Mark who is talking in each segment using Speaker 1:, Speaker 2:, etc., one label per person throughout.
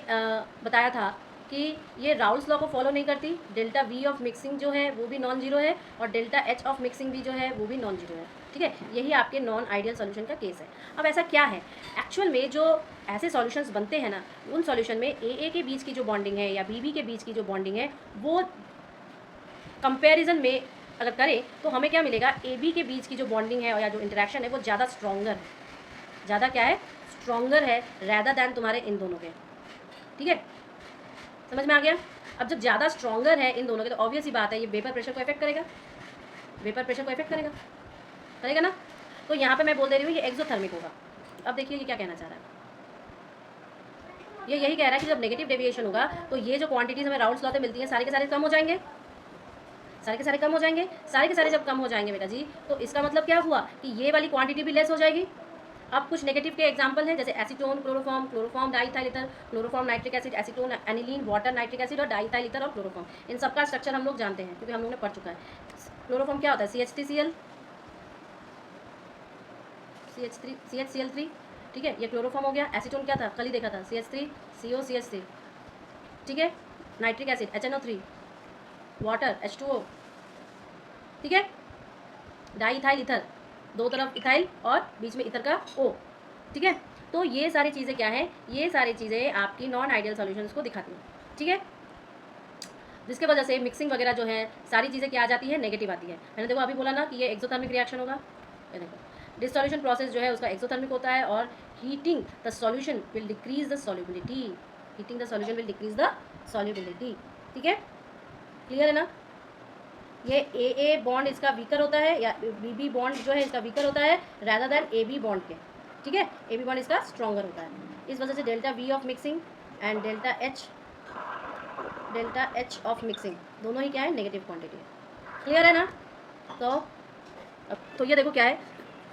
Speaker 1: बताया था कि ये राउल्स लॉ को फॉलो नहीं करती, डेल्टा वी ऑफ मिक्सिंग जो है वो भी नॉन जीरो है और डेल्टा एच ऑफ मिक्सिंग भी जो है वो भी नॉन जीरो है। ठीक है, यही आपके नॉन आइडियल सॉल्यूशन का केस है। अब ऐसा क्या है एक्चुअल में, जो ऐसे सॉल्यूशंस बनते हैं ना, उन सॉल्यूशन में ए के बीच की जो बॉन्डिंग है या बी के बीच की जो बॉन्डिंग है वो कंपैरिजन में अगर करें तो हमें क्या मिलेगा, ए बी के बीच की जो बॉन्डिंग है या जो इंटरेक्शन है वो ज़्यादा स्ट्रॉन्गर है, ज़्यादा क्या है, स्ट्रॉन्गर है रैदर दैन तुम्हारे इन दोनों के। ठीक है, समझ में आ गया। अब जब ज़्यादा स्ट्रॉन्गर है इन दोनों के तो ऑब्वियस ही बात है ये वेपर प्रेशर को इफेक्ट करेगा, वेपर प्रेशर को इफेक्ट करेगा, करेगा ना। तो यहाँ पे मैं बोल दे रही हूँ ये एक्सोथर्मिक होगा। अब देखिए ये क्या कहना चाह रहा है, ये यही कह रहा है कि जब नेगेटिव डेविएशन होगा तो ये जो क्वांटिटीज हमें राउल्स लॉ से मिलती हैं सारे के सारे कम हो जाएंगे, सारे के सारे कम हो जाएंगे। सारे के सारे जब कम हो जाएंगे बेटा जी, तो इसका मतलब क्या हुआ कि ये वाली क्वांटिटी भी लेस हो जाएगी। अब कुछ नेगेटिव के एग्जांपल हैं जैसे acetone, chloroform, chloroform diethyl ether, chloroform nitric acid, acetone, aniline, water nitric acid और डाइथाइल ईथर और क्लोरोफॉर्म। इन सबका स्ट्रक्चर हम लोग जानते हैं क्योंकि हम लोग ने पढ़ चुका है। क्लोरोफॉर्म क्या होता है, CH3Cl, CHCl3। ठीक है, ये क्लोरोफॉर्म हो गया। एसीटोन क्या था, कल ही देखा था, CH3COCH3। ठीक है, nitric acid HNO3, water H2O। ठीक है, डाइथाइल ईथर, दो तरफ इथाइल और बीच में इथर का O। ठीक है, तो ये सारी चीज़ें क्या है, ये सारी चीज़ें आपकी नॉन आइडियल सॉल्यूशंस को दिखाती हैं। ठीक है, जिसके वजह से मिक्सिंग वगैरह जो है सारी चीज़ें क्या आ जाती है, नेगेटिव आती है। मैंने देखो अभी बोला ना कि ये एक्सोथर्मिक रिएक्शन होगा। ये देखो डिसोल्यूशन प्रोसेस जो है उसका एक्सोथर्मिक होता है और heating the solution will decrease the solubility, heating the solution will decrease the solubility. ठीक है, क्लियर है ना। ये ए बॉन्ड इसका वीकर होता है या बी बॉन्ड जो है इसका वीकर होता है rather than A B bond के। ठीक है, ए बी बॉन्ड इसका स्ट्रॉन्गर होता है। इस वजह से delta V of mixing and delta H of mixing दोनों ही क्या है, नेगेटिव क्वांटिटी है। क्लियर है ना। तो ये देखो क्या है,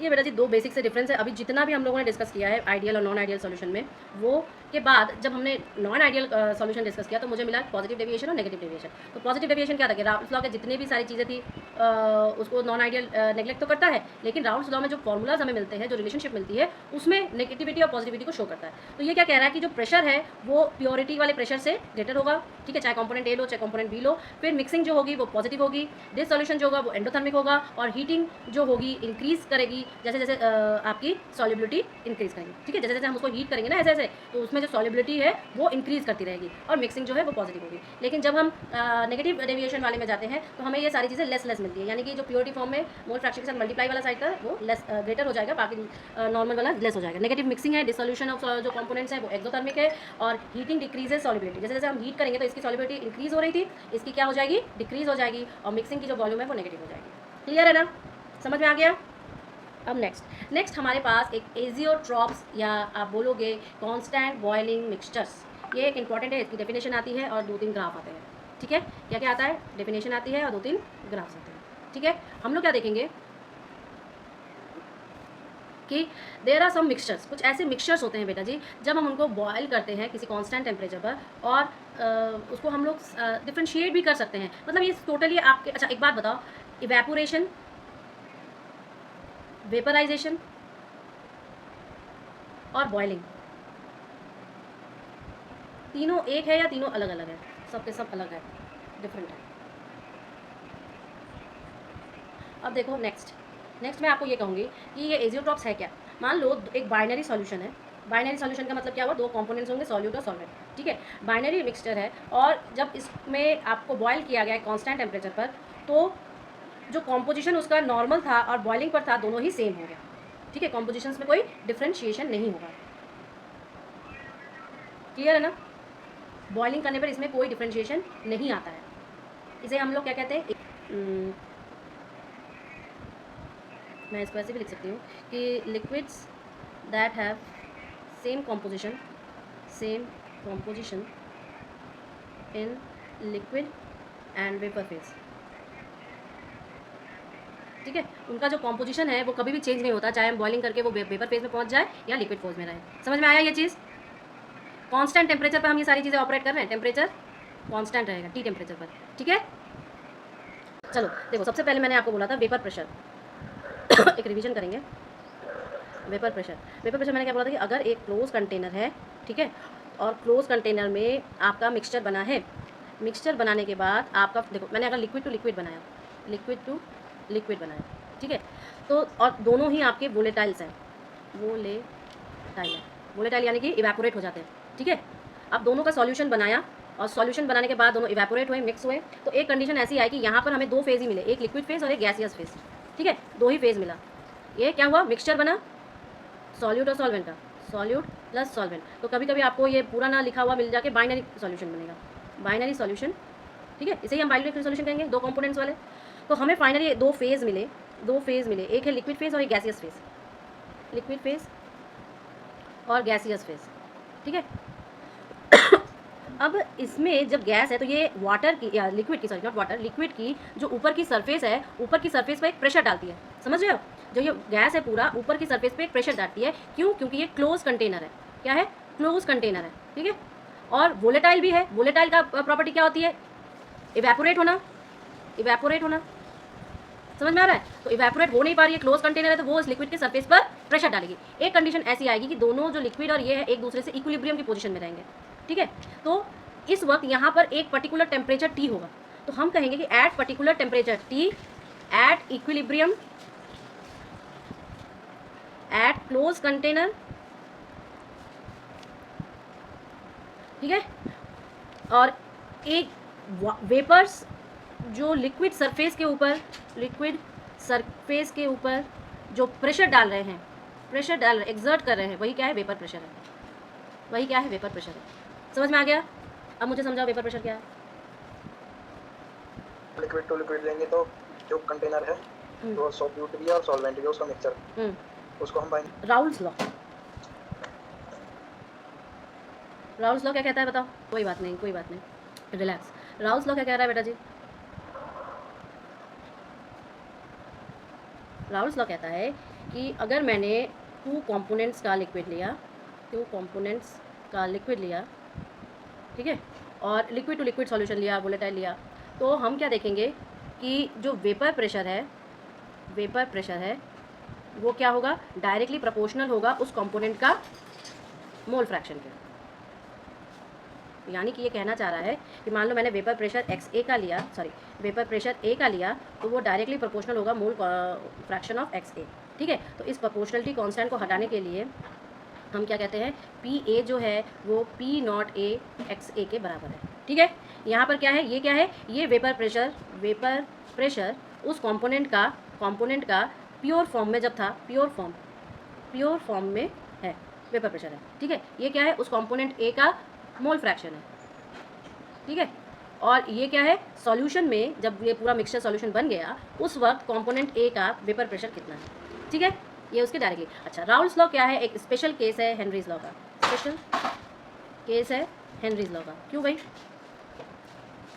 Speaker 1: ये बेटा जी दो बेसिक से डिफरेंस है। अभी जितना भी हम लोगों ने डिस्कस किया है आइडियल और नॉन आइडियल सॉल्यूशन में, वो के बाद जब हमने नॉन आइडियल सॉल्यूशन डिस्कस किया तो मुझे मिला पॉजिटिव डेविएशन और नेगेटिव डेविएशन। तो पॉजिटिव डेविएशन क्या था कि राउल्स लॉ के जितने भी सारी चीज़ें थी उसको नॉन आइडियल नेग्लेक्ट तो करता है, लेकिन राउल्स लॉ में जो फॉर्मूलाज हमें मिलते हैं, जो रिलेशनशिप मिलती है, उसमें नेगेटिविटी और पॉजिटिविटी को शो करता है। तो ये क्या कह रहा है कि जो प्रेशर है वो प्योरिटी वाले प्रेशर से ग्रेटर होगा। ठीक है, चाहे कॉम्पोनेंट ए लो चाहे कॉम्पोनेंट बी लो। फिर मिक्सिंग जो होगी वो पॉजिटिव होगी, डिस सॉल्यूशन जो होगा वो एंडोथर्मिक होगा और हीटिंग जो होगी इंक्रीज करेगी जैसे जैसे आपकी सॉल्युबिलिटी इंक्रीज करेंगे। ठीक है, जैसे जैसे हम उसको हीट करेंगे ना ऐसे ऐसे, तो उसमें जो सॉल्युबिलिटी है वो इंक्रीज करती रहेगी और मिक्सिंग जो है वो पॉजिटिव होगी। लेकिन जब हम नेगेटिव डेविएशन वाले में जाते हैं तो हमें ये सारी चीज़ें लेस मिलती है, यानी कि जो प्योरिटी फॉर्म में मोल फ्रैक्शन के साथ मल्टीप्लाई वाला साइड का वो लेस ग्रेटर हो जाएगा, बाकी नॉर्मल वाला लेस हो जाएगा। नेगेटिव मिक्सिंग है, डिसोल्यूशन ऑफ जो कंपोनेंट्स है वो एक्सोथर्मिक है और हीटिंग डिक्रीजेज सॉल्युबिलिटी। जैसे जैसे हम हीट करेंगे तो इसकी सॉल्युबिलिटी इंक्रीज हो रही थी, इसकी क्या हो जाएगी, डिक्रीज हो जाएगी और मिक्सिंग की जो वॉल्यूम है वो नेगेटिव हो जाएगी। क्लियर है ना, समझ में आ गया। अब नेक्स्ट हमारे पास एक एजियोट्रॉप्स या आप बोलोगे कांस्टेंट बॉइलिंग मिक्सचर्स, ये एक इंपॉर्टेंट है, इसकी डेफिनेशन आती है और 2-3 ग्राफ आते हैं। ठीक है, क्या क्या आता है, डेफिनेशन आती है और 2-3 ग्राफ्स आते हैं। ठीक है, हम लोग क्या देखेंगे कि देयर आर सम मिक्सचर्स, कुछ ऐसे मिक्सचर्स होते हैं बेटा जी जब हम उनको बॉयल करते हैं किसी कांस्टेंट टेम्परेचर पर और उसको हम लोग डिफ्रेंशिएट भी कर सकते हैं। मतलब ये टोटली आपके, अच्छा एक बात बताओ, इवेपोरेशन, वेपराइजेशन और बॉइलिंग, तीनों एक है या तीनों अलग अलग है, सबके सब अलग है, डिफरेंट है। अब देखो नेक्स्ट मैं आपको ये कहूँगी कि ये एजियोट्रॉप्स है क्या। मान लो एक बाइनरी सॉल्यूशन है, बाइनरी सॉल्यूशन का मतलब क्या हुआ, दो कंपोनेंट्स होंगे, सॉल्यूट और सॉल्वेंट। ठीक है, बाइनरी मिक्सचर है और जब इसमें आपको बॉयल किया गया है कांस्टेंट टेम्परेचर पर, तो जो कॉम्पोजिशन उसका नॉर्मल था और बॉइलिंग पर था दोनों ही सेम हो गया। ठीक है, कॉम्पोजिशंस में कोई डिफ्रेंशिएशन नहीं होगा। क्लियर है ना, बॉइलिंग करने पर इसमें कोई डिफ्रेंशिएशन नहीं आता है। इसे हम लोग क्या कहते हैं, मैं इसको ऐसे भी लिख सकती हूँ कि liquids that have same composition in liquid and vapour phase. ठीक है, उनका जो कॉम्पोजिशन है वो कभी भी चेंज नहीं होता, चाहे हम बॉइलिंग करके वो वेपर फेज में पहुंच जाए या लिक्विड फेज में रहे। समझ में आया ये चीज़। कांस्टेंट टेम्परेचर पर हम ये सारी चीज़ें ऑपरेट कर रहे हैं, टेम्परेचर कांस्टेंट रहेगा T टेम्परेचर पर। ठीक है, चलो देखो सबसे पहले मैंने आपको बोला था वेपर प्रेशर एक रिवीजन करेंगे। वेपर प्रेशर मैंने क्या बोला था कि अगर एक क्लोज कंटेनर है, ठीक है, और क्लोज कंटेनर में आपका मिक्सचर बना है। मिक्सचर बनाने के बाद आपका देखो, मैंने अगर लिक्विड टू लिक्विड बनाया, लिक्विड टू लिक्विड बनाया, ठीक है, तो और दोनों ही आपके वोलेटाइल्स हैं, वोलेटाइल है, वोलेटाइल यानी कि इवेपोरेट हो जाते हैं, ठीक है। अब दोनों का सॉल्यूशन बनाया और सॉल्यूशन बनाने के बाद दोनों इवेपोरेट हुए, मिक्स हुए, तो एक कंडीशन ऐसी आई कि यहाँ पर हमें दो फेज़ ही मिले, एक लिक्विड फेज़ और एक गैसियस फेज़, ठीक है, दो ही फेज़ मिला। ये क्या हुआ, मिक्सचर बना सॉल्यूट और सॉल्वेंट का, सॉल्यूट प्लस सॉल्वेंट। तो कभी कभी आपको ये पूरा ना लिखा हुआ मिल जाके बाइनरी सॉल्यूशन बनेगा, बाइनरी सॉल्यूशन, ठीक है, इसे ही हम बाइनरी सॉल्यूशन कहेंगे, दो कंपोनेंट्स वाले। तो हमें फाइनली दो फेज़ मिले, दो फेज़ मिले, एक है लिक्विड फेज़ और एक गैसियस फेज़, लिक्विड फेज़ और गैसियस फेज़, ठीक है। अब इसमें जब गैस है तो ये वाटर की या लिक्विड की, सॉरी नॉट वाटर, लिक्विड की जो ऊपर की सरफेस है, ऊपर की सरफेस पर एक प्रेशर डालती है, समझ रहे हो। जो ये गैस है पूरा ऊपर की सरफेस पे एक प्रेशर डालती है, क्यों, क्योंकि ये क्लोज कंटेनर है। क्या है, क्लोज कंटेनर है, ठीक है। और वोलेटाइल भी है, वोलेटाइल का प्रॉपर्टी क्या होती है, इवेपोरेट होना, इवेपोरेट होना, समझ में आ रहा है। तो इवेपोरेट हो नहीं पा रही है, क्लोज कंटेनर है, तो वो इस लिक्विड के सरफेस पर प्रेशर डालेगी। एक कंडीशन ऐसी आएगी कि दोनों जो लिक्विड और ये है एक दूसरे से इक्विलिब्रियम की पोजीशन में रहेंगे, ठीक है। तो इस वक्त यहाँ पर एक पर्टिकुलर टेम्परेचर टी होगा, तो हम कहेंगे कि at particular temperature T at equilibrium at close container, ठीक है। और एक वेपर्स जो लिक्विड सरफेस के ऊपर, लिक्विड सरफेस के ऊपर जो प्रेशर डाल रहे हैं, प्रेशर डाल रहे, एक्सर्ट कर रहे हैं, वही क्या है, वेपर प्रेशर है, वही क्या है, वेपर प्रेशर है। समझ में आ गया। अब मुझे समझाओ वेपर प्रेशर क्या है।
Speaker 2: लिक्विड टू लिक्विड लेंगे तो जो कंटेनर है वो सॉल्यूट भी है और सॉल्वेंट भी है, उसका मिक्सचर, उसको हम
Speaker 1: राउल्स लॉ, राउल्स लॉ क्या कहता है बताओ। कोई बात नहीं, कोई बात नहीं, रिलैक्स। राउल्स लॉ क्या कह रहा है बेटा जी, राउल्स लॉ कहता है कि अगर मैंने टू कंपोनेंट्स का लिक्विड लिया, टू कंपोनेंट्स का लिक्विड लिया, ठीक है, और लिक्विड टू लिक्विड सॉल्यूशन लिया, वोलेटाइल लिया, तो हम क्या देखेंगे कि जो वेपर प्रेशर है, वेपर प्रेशर है वो क्या होगा, डायरेक्टली प्रोपोर्शनल होगा उस कंपोनेंट का मोल फ्रैक्शन के। यानी कि ये कहना चाह रहा है कि मान लो मैंने वेपर प्रेशर XA का लिया, सॉरी वेपर प्रेशर A का लिया, तो वो डायरेक्टली प्रोपोर्शनल होगा मोल फ्रैक्शन ऑफ XA, ठीक है। तो इस प्रोपोर्शनलिटी कांस्टेंट को हटाने के लिए हम क्या कहते हैं, PA जो है वो P0A XA के बराबर है, ठीक है। यहाँ पर क्या है, ये क्या है, ये वेपर प्रेशर उस कंपोनेंट का प्योर फॉर्म में जब था, प्योर फॉर्म में है, वेपर प्रेशर है, ठीक है। ये क्या है, उस कंपोनेंट A का मोल फ्रैक्शन है, ठीक है। और ये क्या है, सॉल्यूशन में जब ये पूरा मिक्सचर सॉल्यूशन बन गया उस वक्त कंपोनेंट A का वेपर प्रेशर कितना है, ठीक है। ये उसके डायरेक्टली। अच्छा, राउल्स लॉ क्या है, एक स्पेशल केस है हेनरीज लॉ का, स्पेशल केस है हेनरीज लॉ का। क्यों भाई,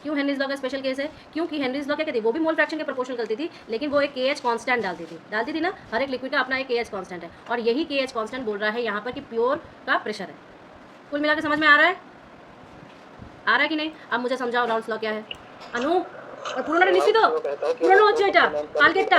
Speaker 1: क्यों हेनरीज लॉ का स्पेशल केस है, क्योंकि हेनरीज लॉ क्या कहती है, वो भी मोल फ्रैक्शन के प्रोपोर्शनल करती थी, लेकिन वो एक KH कांस्टेंट डालती थी ना, हर एक लिक्विड का अपना एक KH कांस्टेंट है, और यही KH कांस्टेंट बोल रहा है यहाँ पर कि प्योर का प्रेशर है। कुल मिला के समझ में आ रहा है, आ रहा है कि नहीं। अब मुझे समझाओ राउल्स लॉ क्या है। अनु और पूरा निश्चित हो, पूरा अच्छे बेटा कालकेटा,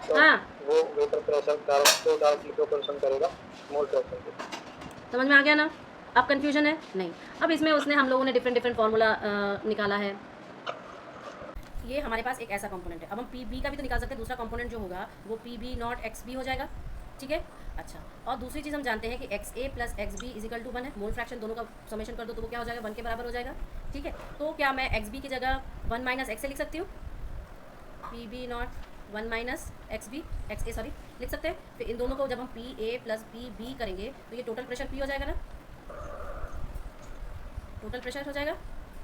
Speaker 1: हाँ
Speaker 2: वो वेपर प्रेशर डायरेक्टली प्रोपोर्शनल करेगा मोल फ्रैक्शन के। समझ
Speaker 1: में आ गया ना। अब कन्फ्यूजन है नहीं। अब इसमें उसने हम लोगों ने डिफरेंट फार्मूला निकाला है। ये हमारे पास एक ऐसा कंपोनेंट है, अब हम PB का भी तो निकाल सकते हैं, दूसरा कंपोनेंट जो होगा वो PB0XB हो जाएगा, ठीक है। अच्छा, और दूसरी चीज़ हम जानते हैं कि XA plus XB equal to 1 है, मोल फ्रैक्शन दोनों का समेशन कर दो तो वो क्या हो जाएगा, 1 के बराबर हो जाएगा, ठीक है। तो क्या मैं XB की जगह 1 माइनस XA लिख सकती हूँ, PB0 1 माइनस XA सॉरी लिख सकते हैं। फिर इन दोनों को जब हम PA प्लस PB करेंगे तो ये टोटल प्रेशर P हो जाएगा ना, टोटल प्रेशर हो जाएगा,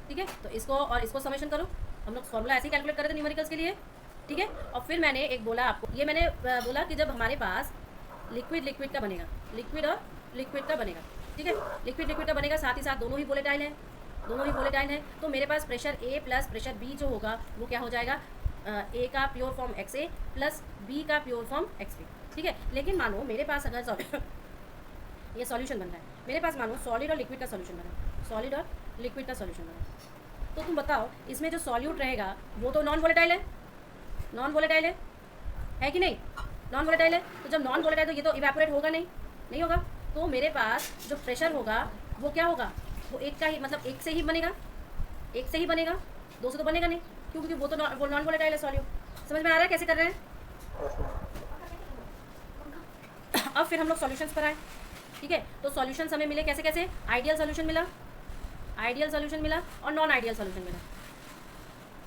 Speaker 1: ठीक है। तो इसको और इसको समेशन करो, हम लोग फॉर्मूला ऐसे ही कैलकुलेट कर रहे थे न्यूमेरिकल्स के लिए, ठीक है। और फिर मैंने एक बोला आपको, ये मैंने बोला कि जब हमारे पास लिक्विड का बनेगा, लिक्विड और लिक्विड का बनेगा, ठीक है, लिक्विड का बनेगा, साथ ही साथ दोनों ही वोलेटाइल हैं, तो मेरे पास pressure A plus pressure B जो होगा वो क्या हो जाएगा, A का pure form XA plus B का प्योर फॉर्म XB, ठीक है। लेकिन मानो मेरे पास अगर ये सॉल्यूशन बन रहा है, मेरे पास मानो सॉलिड और लिक्विड का सॉल्यूशन बना, सॉलिड और लिक्विड का सॉल्यूशन बना, तो तुम बताओ इसमें जो सॉल्यूट रहेगा वो तो नॉन वोलेटाइल है कि नहीं, नॉन वोलेटाइल है। तो जब नॉन वोलेटाइल तो ये तो इवेपोरेट होगा नहीं होगा, तो मेरे पास जो प्रेशर होगा वो क्या होगा, वो एक का ही मतलब एक से ही बनेगा, एक से ही बनेगा, दो से तो बनेगा नहीं, क्योंकि वो तो नॉन वोलेटाइल है सॉल्यूट। समझ में आ रहा है कैसे कर रहे हैं?
Speaker 2: Yes ma'am.
Speaker 1: अब फिर हम लोग सॉल्यूशंस पर आए, ठीक है। तो सॉल्यूशंस हमें मिले कैसे कैसे, आइडियल सॉल्यूशन मिला, आइडियल सॉल्यूशन मिला और नॉन आइडियल सॉल्यूशन मिला,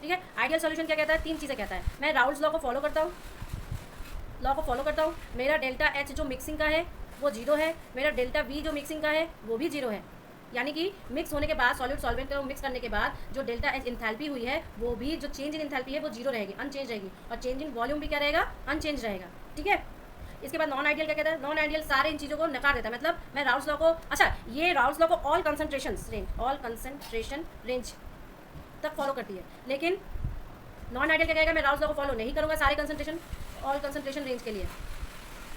Speaker 1: ठीक है। आइडियल सॉल्यूशन क्या कहता है, तीन चीज़ें कहता है। मैं राउल्स लॉ को फॉलो करता हूँ, लॉ को फॉलो करता हूँ, मेरा डेल्टा एच जो मिक्सिंग का है वो जीरो है, मेरा डेल्टा वी जो मिक्सिंग का है वो भी जीरो है। यानी कि मिक्स होने के बाद सॉल्यूट सॉल्वेंट को मिक्स करने के बाद जो डेल्टा एच इंथैल्पी हुई है वो भी, जो चेंज इन इंथैल्पी है वो जीरो रहेगी, अनचेंज रहेगी, और चेंज इन वॉल्यूम भी क्या रहेगा, अनचेंज रहेगा, ठीक है। इसके बाद नॉन आइडियल क्या कहता है, नॉन आइडियल सारे इन चीज़ों को नकार देता है। मतलब मैं राउल्स लॉ को, अच्छा ये राउल्स लॉ को all concentration range, all concentration range तक फॉलो करती है, लेकिन नॉन आइडियल क्या कहेगा, मैं राउल्स लॉ को फॉलो नहीं करूँगा सारे कंसंट्रेशन, ऑल कंसंट्रेशन रेंज के लिए।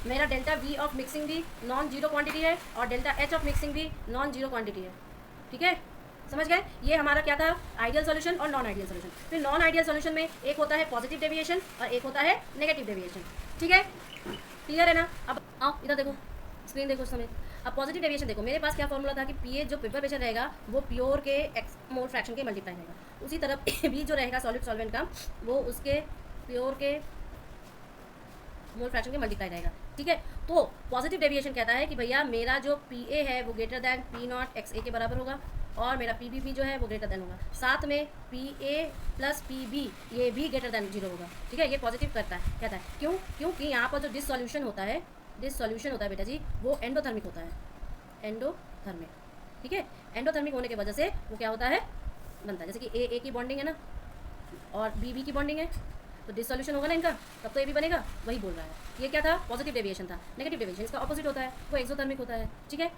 Speaker 1: मेरा डेल्टा वी ऑफ मिक्सिंग भी नॉन जीरो क्वांटिटी है और डेल्टा एच ऑफ मिक्सिंग भी नॉन जीरो क्वांटिटी है, ठीक है। समझ गए? ये हमारा क्या था, आइडियल सॉल्यूशन और नॉन आइडियल सॉल्यूशन। फिर नॉन आइडियल सॉल्यूशन में एक होता है पॉजिटिव डेविएशन और एक होता है नेगेटिव डेविएशन, ठीक है। क्लियर है ना? अब आओ इधर देखो, स्क्रीन देखो उस समय। अब पॉजिटिव डेविएशन देखो, मेरे पास क्या फॉर्मूला था कि पीए जो पेपर प्रेशर रहेगा वो प्योर के एक्स मोल फ्रैक्शन के मल्टीप्लाई रहेगा, उसी तरह भी जो रहेगा सॉलिड सॉल्वेंट का वो उसके प्योर के मोल फ्रैक्शन के मल्टीप्लाई रहेगा, ठीक है। तो पॉजिटिव डेविएशन कहता है कि भैया मेरा जो पी ए है वो greater than P not X A के बराबर होगा और मेरा पी बी जो है वो ग्रेटर दैन होगा, साथ में P A plus P B ये भी ग्रेटर दैन जीरो होगा, ठीक है। ये पॉजिटिव कहता है, क्यों? क्योंकि यहाँ पर जो डिसॉल्यूशन होता है, डिसॉल्यूशन होता है बेटा जी वो एंडोथर्मिक होता है, एंडोथर्मिक, ठीक है। एंडोथर्मिक होने की वजह से वो क्या होता है, बनता है, जैसे कि ए की बॉन्डिंग है ना और बी की बॉन्डिंग है, तो डिसॉल्यूशन होगा ना इनका, तब तो ये भी बनेगा, वही बोल रहा है। ये क्या था, पॉजिटिव डेविएशन था। नेगेटिव डेविएशन इसका ऑपोजिट होता है, वो एक्सोथर्मिक होता है, ठीक है।